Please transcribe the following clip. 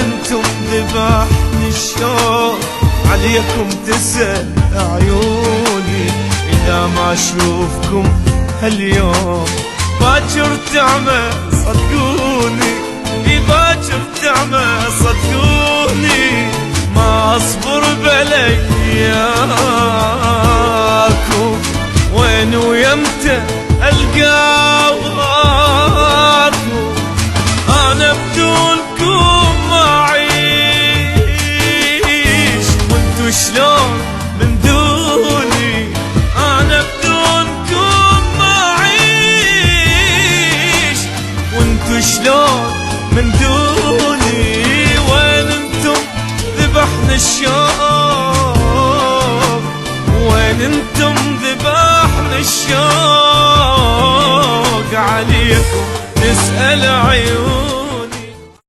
انتم ذبحني الشوق، عليكم تسأل عيوني، إذا ما أشوفكم هاليوم باكر تعمى صدقوني، باكر تعمى صدقوني، ما أصبر بلياكم، وين ويمتى ألقاكم، أنا بدونكم ما أعيش، وانتو شلون من دوني، أنا بدونكم ما أعيش، وانتو شلون من دوني، وين انتم ذبحنا الشوق، وين انتم ذبحنا الشوق، عليكم نسأل عيون.